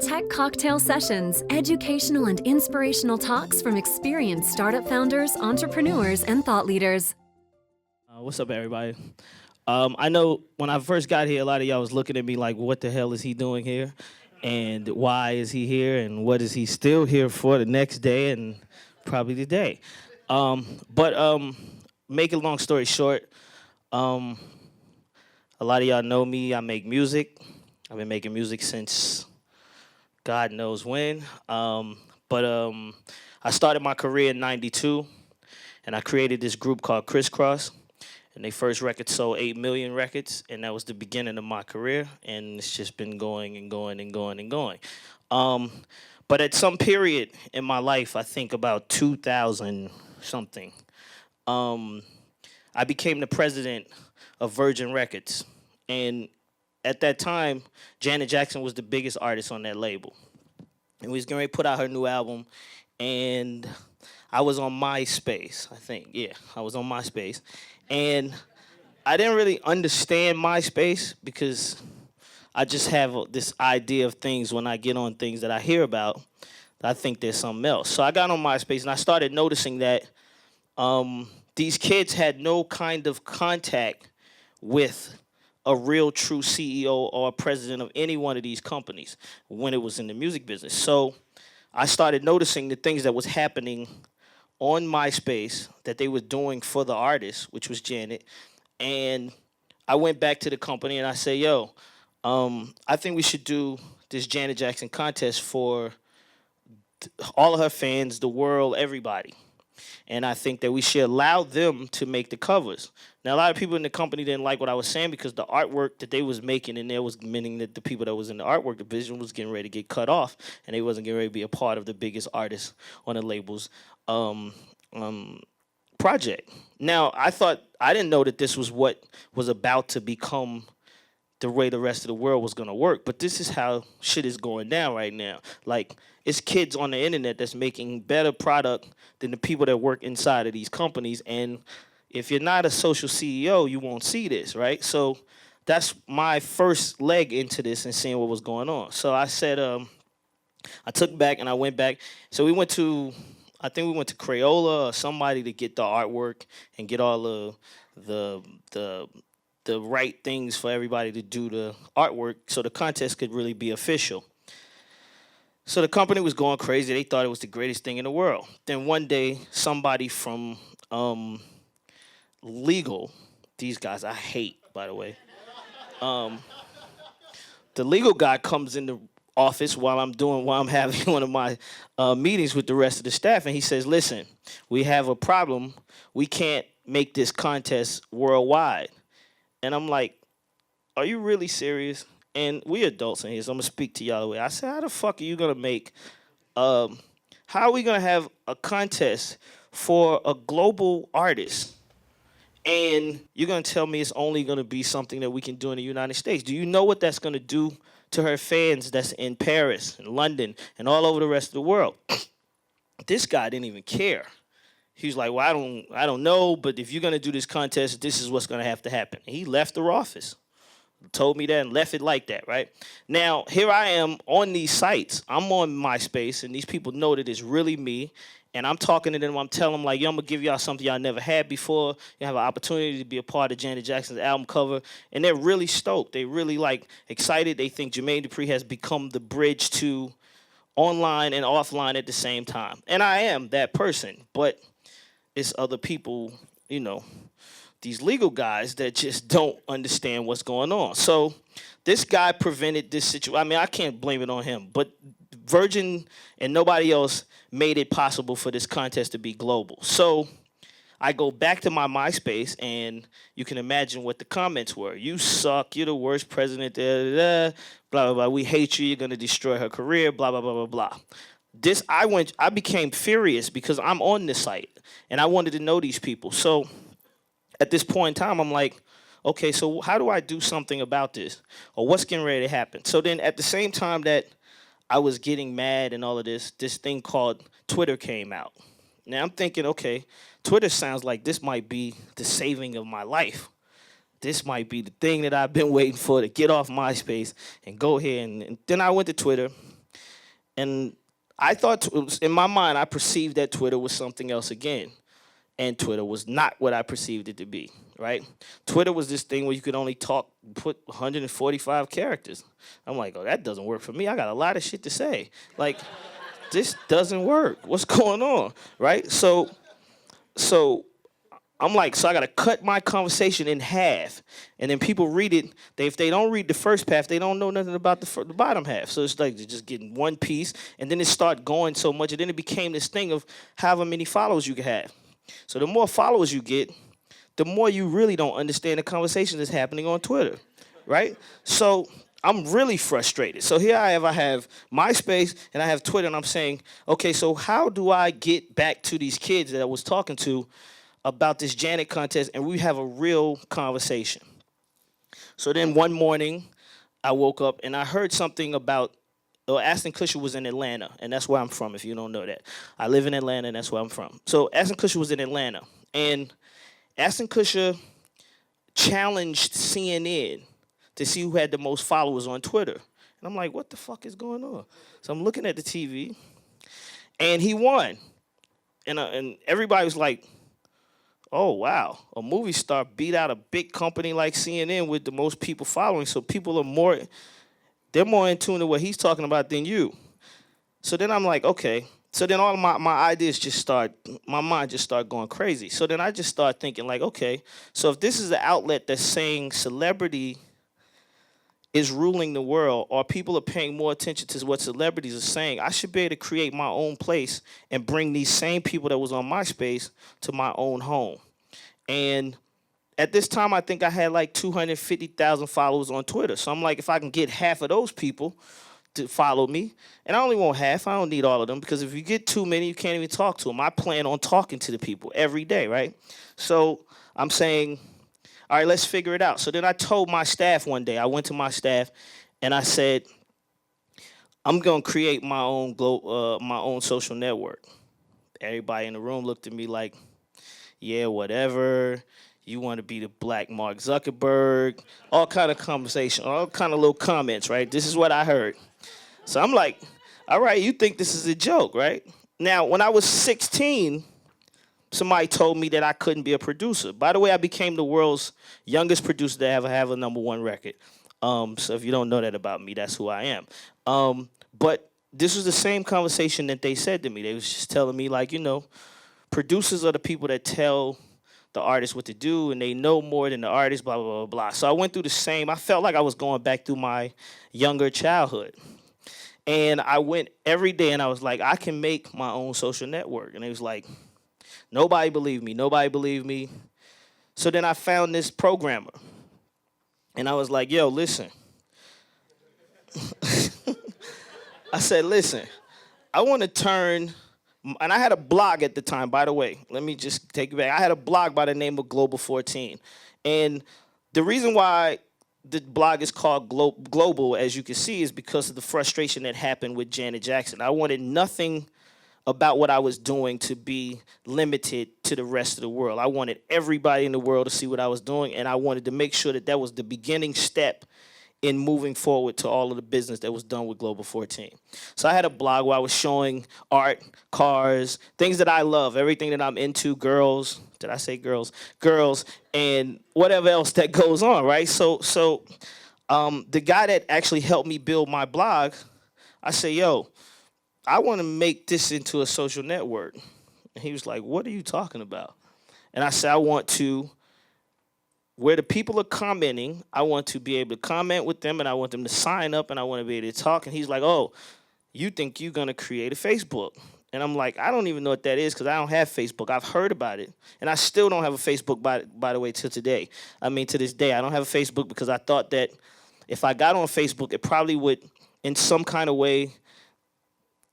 Tech Cocktail Sessions, educational and inspirational talks from experienced startup founders, entrepreneurs, and thought leaders. What's up, everybody? I know when I first got here, a lot of y'all was looking at me like, what the hell is he doing here? And why is he here? And what is he still here for the next day and probably the day? But make a long story short, a lot of y'all know me. I make music. I've been making music since God knows when. But I started my career in '92, and I created this group called Crisscross. And their first record sold 8 million records, and that was the beginning of my career. And it's just been going and going and going and going. But at some period in my life, I think about 2000 something, I became the president of Virgin Records. And at that time, Janet Jackson was the biggest artist on that label. And we was getting ready to put out her new album, and I was on MySpace, I think. Yeah, I was on MySpace. And I didn't really understand MySpace because I just have this idea of things when I get on things that I hear about. I think there's something else. So I got on MySpace, and I started noticing that these kids had no kind of contact with a real true CEO or president of any one of these companies when it was in the music business. So I started noticing the things that was happening on MySpace that they were doing for the artist, which was Janet. And I went back to the company and I said, yo, I think we should do this Janet Jackson contest for all of her fans, the world, everybody. And I think that we should allow them to make the covers. Now, a lot of people in the company didn't like what I was saying because the artwork that they was making in there was meaning that the people that was in the artwork division was getting ready to get cut off, and they wasn't getting ready to be a part of the biggest artists on the label's project. Now, I didn't know that this was what was about to become the way the rest of the world was going to work. But this is how shit is going down right now. Like, it's kids on the internet that's making better product than the people that work inside of these companies. And if you're not a social CEO, you won't see this, right? So that's my first leg into this and seeing what was going on. So I said, I took back and I went back. So I think we went to Crayola or somebody to get the artwork and get all the right things for everybody to do the artwork so the contest could really be official. So the company was going crazy. They thought it was the greatest thing in the world. Then one day, somebody from legal, these guys I hate, by the way, the legal guy comes in the office while I'm having one of my meetings with the rest of the staff, and he says, listen, we have a problem. We can't make this contest worldwide. And I'm like, are you really serious? And we adults in here, so I'm going to speak to y'all the way. I said, how the fuck are you going to make, how are we going to have a contest for a global artist? And you're going to tell me it's only going to be something that we can do in the United States. Do you know what that's going to do to her fans that's in Paris and London and all over the rest of the world? This guy didn't even care. He was like, well, I don't know, but if you're going to do this contest, this is what's going to have to happen. And he left the office, told me that, and left it like that, right? Now, here I am on these sites. I'm on MySpace, and these people know that it's really me. And I'm talking to them. I'm telling them, like, yo, I'm going to give y'all something y'all never had before. You have an opportunity to be a part of Janet Jackson's album cover. And they're really stoked. They really, like, excited. They think Jermaine Dupri has become the bridge to online and offline at the same time. And I am that person. But it's other people, you know, these legal guys that just don't understand what's going on. So this guy prevented this situation. I mean, I can't blame it on him, but Virgin and nobody else made it possible for this contest to be global. So I go back to my MySpace, and you can imagine what the comments were. You suck. You're the worst president. Da, da, da, blah, blah, blah. We hate you. You're going to destroy her career. Blah, blah, blah, blah, blah. I became furious because I'm on this site, and I wanted to know these people. So at this point in time, I'm like, okay, so how do I do something about this? Or what's getting ready to happen? So then at the same time that I was getting mad and all of this thing called Twitter came out. Now I'm thinking, okay, Twitter sounds like this might be the saving of my life. this might be the thing that I've been waiting for to get off MySpace and go here. And then I went to Twitter, and I thought, in my mind, I perceived that Twitter was something else again. And Twitter was not what I perceived it to be, right? Twitter was this thing where you could only put 145 characters. I'm like, oh, that doesn't work for me. I got a lot of shit to say. Like, this doesn't work. What's going on, right? So I'm like, so I got to cut my conversation in half. And then people read it. If they don't read the first half, they don't know nothing about the bottom half. So it's like they're just getting one piece. And then it started going so much. And then it became this thing of however many followers you could have. So the more followers you get, the more you really don't understand the conversation that's happening on Twitter, right? So I'm really frustrated. So here I have MySpace and I have Twitter, and I'm saying, okay, so how do I get back to these kids that I was talking to about this Janet contest, and we have a real conversation? So then one morning, I woke up and I heard something about, Aston Kutcher was in Atlanta, and that's where I'm from, if you don't know that. I live in Atlanta, and that's where I'm from. So Aston Kutcher was in Atlanta, and Aston Kutcher challenged CNN to see who had the most followers on Twitter. And I'm like, what the fuck is going on? So I'm looking at the TV, and he won. And everybody was like, oh, wow, a movie star beat out a big company like CNN with the most people following, so people are they're more in tune to what he's talking about than you. So then I'm like, okay. So then all of my ideas my mind just started going crazy. So then I just started thinking like, okay, so if this is the outlet that's saying celebrity is ruling the world, or people are paying more attention to what celebrities are saying, I should be able to create my own place and bring these same people that was on MySpace to my own home. And at this time, I think I had like 250,000 followers on Twitter. So I'm like, if I can get half of those people to follow me, and I only want half, I don't need all of them, because if you get too many, you can't even talk to them. I plan on talking to the people every day, right? So I'm saying, all right, let's figure it out. So then I told my staff one day, I went to my staff, and I said, I'm going to create my own social network. Everybody in the room looked at me like, yeah, whatever. You want to be the black Mark Zuckerberg, all kind of conversation, all kind of little comments, right? This is what I heard. So I'm like, all right, you think this is a joke, right? Now, when I was 16, somebody told me that I couldn't be a producer. By the way, I became the world's youngest producer to ever have a #1 record. So if you don't know that about me, that's who I am. But this was the same conversation that they said to me. They was just telling me, like, producers are the people that tell the artist what to do, and they know more than the artist, blah, blah, blah, blah. So I went through the same. I felt like I was going back through my younger childhood. And I went every day, and I was like, I can make my own social network. And it was like, nobody believed me. Nobody believed me. So then I found this programmer. And I was like, yo, listen. I said, listen, I want to turn... And I had a blog at the time, by the way. Let me just take you back. I had a blog by the name of Global 14. And the reason why the blog is called Global, as you can see, is because of the frustration that happened with Janet Jackson. I wanted nothing about what I was doing to be limited to the rest of the world. I wanted everybody in the world to see what I was doing, and I wanted to make sure that that was the beginning step in moving forward to all of the business that was done with Global 14. So I had a blog where I was showing art, cars, things that I love, everything that I'm into, girls. Did I say girls? Girls, and whatever else that goes on, right? So the guy that actually helped me build my blog, I say, yo, I want to make this into a social network. And he was like, what are you talking about? And I said, I want to, where the people are commenting, I want to be able to comment with them, and I want them to sign up, and I want to be able to talk. And he's like, oh, you think you're going to create a Facebook? And I'm like, I don't even know what that is, because I don't have Facebook. I've heard about it. And I still don't have a Facebook, by the way, till today. I mean, to this day, I don't have a Facebook because I thought that if I got on Facebook, it probably would, in some kind of way,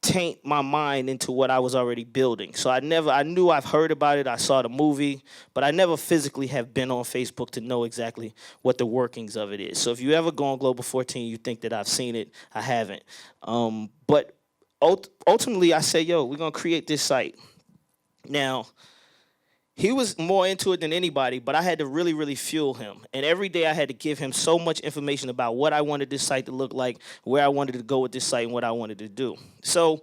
taint my mind into what I was already building. So I knew I've heard about it, I saw the movie, but I never physically have been on Facebook to know exactly what the workings of it is. So if you ever go on Global 14, you think that I've seen it, I haven't. But ultimately I say, yo, we're gonna create this site. Now, He was more into it than anybody, but I had to really, really fuel him. And every day I had to give him so much information about what I wanted this site to look like, where I wanted to go with this site, and what I wanted to do. So,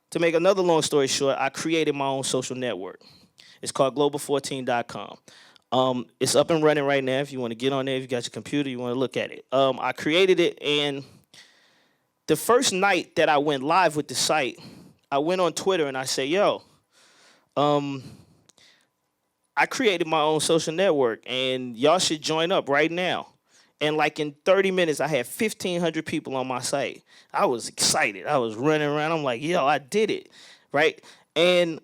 to make another long story short, I created my own social network. It's called global14.com. It's up and running right now. If you want to get on there, if you got your computer, you want to look at it. I created it, and the first night that I went live with the site, I went on Twitter and I said, yo, I created my own social network, and y'all should join up right now. And like in 30 minutes, I had 1,500 people on my site. I was excited. I was running around. I'm like, yo, I did it, right? And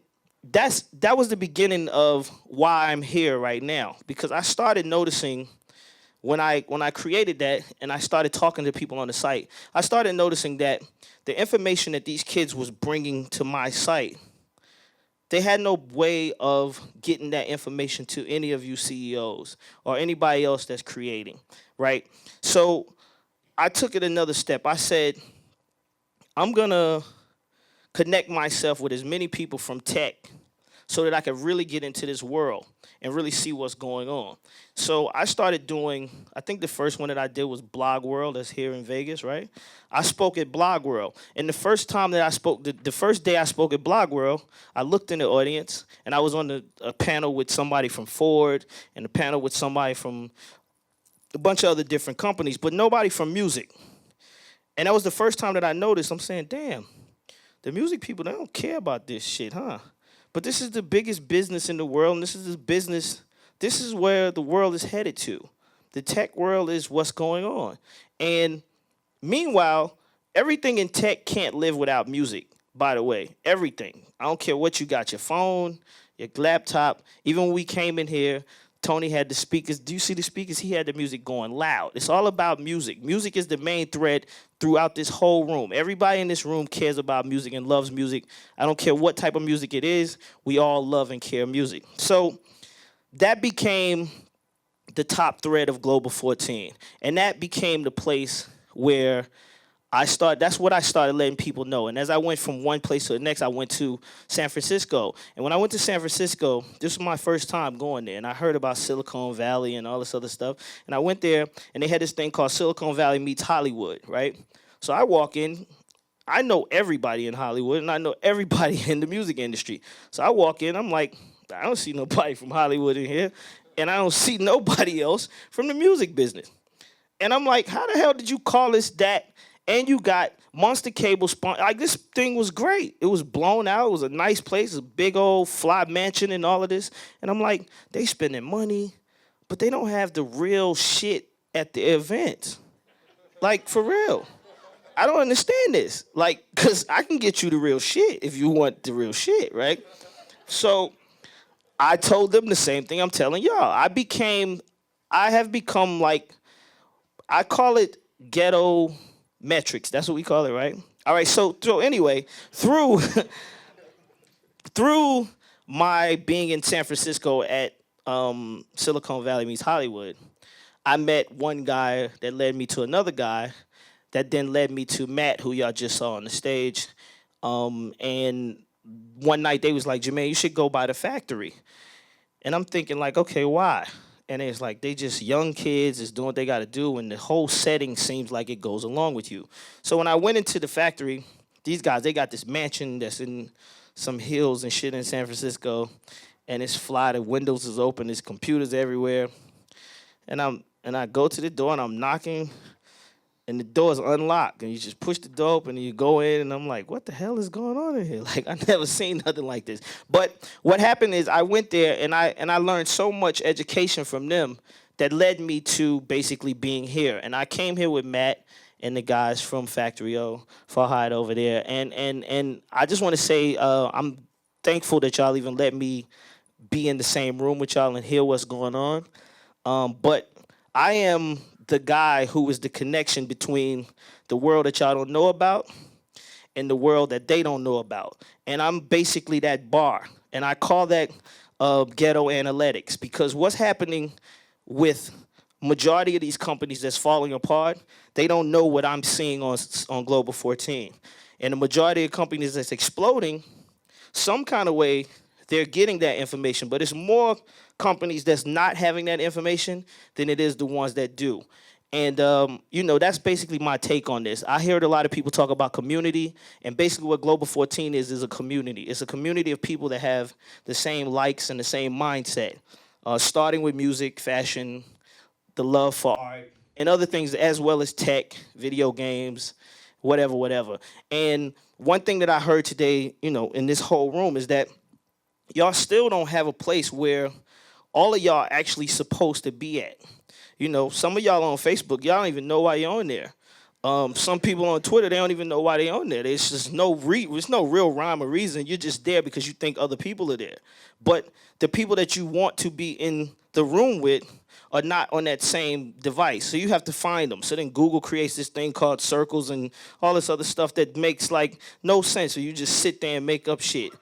that was the beginning of why I'm here right now, because I started noticing when I created that and I started talking to people on the site, I started noticing that the information that these kids was bringing to my site, they had no way of getting that information to any of you CEOs or anybody else that's creating, right? So I took it another step. I said, I'm going to connect myself with as many people from tech so that I could really get into this world and really see what's going on. So I started doing, I think the first one that I did was Blog World, that's here in Vegas, right? I spoke at Blog World. And the first time that I spoke, the first day I spoke at Blog World, I looked in the audience, and I was on a panel with somebody from Ford and a panel with somebody from a bunch of other different companies, but nobody from music. And that was the first time that I noticed, I'm saying, damn, the music people, they don't care about this shit, huh? But this is the biggest business in the world, and this is where the world is headed to. The tech world is what's going on. And meanwhile, everything in tech can't live without music, by the way. Everything. I don't care what you got, your phone, your laptop. Even when we came in here, Tony had the speakers. Do you see the speakers? He had the music going loud. It's all about music. Music is the main thread throughout this whole room. Everybody in this room cares about music and loves music. I don't care what type of music it is. We all love and care music. So that became the top thread of Global 14. And that became the place where that's what I started letting people know. And as I went from one place to the next, I went to San Francisco. And when I went to San Francisco, this was my first time going there. And I heard about Silicon Valley and all this other stuff. And I went there, and they had this thing called Silicon Valley Meets Hollywood, right? So I walk in. I know everybody in Hollywood, and I know everybody in the music industry. So I walk in. I'm like, I don't see nobody from Hollywood in here. And I don't see nobody else from the music business. And I'm like, how the hell did you call this that? And you got Monster Cable like, this thing was great. It was blown out. It was a nice place, a big old fly mansion and all of this. And I'm like, they spending money, but they don't have the real shit at the events. Like, for real. I don't understand this. Like, because I can get you the real shit if you want the real shit, right? So I told them the same thing I'm telling y'all. I have become like, I call it ghetto metrics. That's what we call it, right? All right, so anyway, through my being in San Francisco at Silicon Valley Meets Hollywood, I met one guy that led me to another guy that then led me to Matt, who y'all just saw on the stage. And one night they was like, Jermaine, you should go by the factory. And I'm thinking like, okay, why? And it's like, they just young kids is doing what they got to do, and the whole setting seems like it goes along with you. So when I went into the factory, these guys, they got this mansion that's in some hills and shit in San Francisco, and it's fly, the windows is open, there's computers everywhere. And I go to the door, and I'm knocking, and the door's unlocked, and you just push the door open, and you go in, and I'm like, what the hell is going on in here? Like, I never seen nothing like this. But what happened is I went there, and I learned so much education from them that led me to basically being here. And I came here with Matt and the guys from Factory O, Farhad over there. And I just want to say I'm thankful that y'all even let me be in the same room with y'all and hear what's going on. But I am the guy who is the connection between the world that y'all don't know about and the world that they don't know about. And I'm basically that bar. And I call that Ghetto Analytics, because what's happening with majority of these companies that's falling apart, they don't know what I'm seeing on Global 14. And the majority of companies that's exploding, some kind of way, they're getting that information. But it's more companies that's not having that information than it is the ones that do. And, that's basically my take on this. I heard a lot of people talk about community, and basically what Global 14 is a community. It's a community of people that have the same likes and the same mindset, starting with music, fashion, the love for art, and other things as well as tech, video games, whatever, whatever. And one thing that I heard today, in this whole room is that y'all still don't have a place where all of y'all actually supposed to be at. Some of y'all on Facebook, y'all don't even know why you're on there. Some people on Twitter, they don't even know why they're on there. There's just there's no real rhyme or reason. You're just there because you think other people are there. But the people that you want to be in the room with are not on that same device. So you have to find them. So then Google creates this thing called circles and all this other stuff that makes no sense. So you just sit there and make up shit.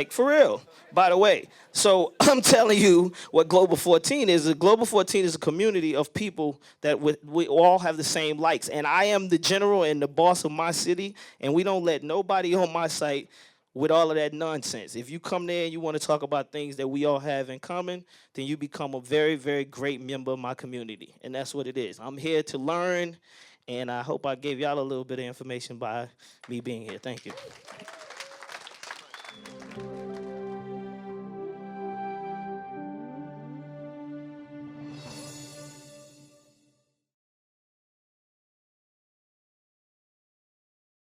For real, by the way. So I'm telling you what Global 14 is. Global 14 is a community of people that we all have the same likes. And I am the general and the boss of my city, and we don't let nobody on my site with all of that nonsense. If you come there and you want to talk about things that we all have in common, then you become a very, very great member of my community. And that's what it is. I'm here to learn, and I hope I gave y'all a little bit of information by me being here. Thank you.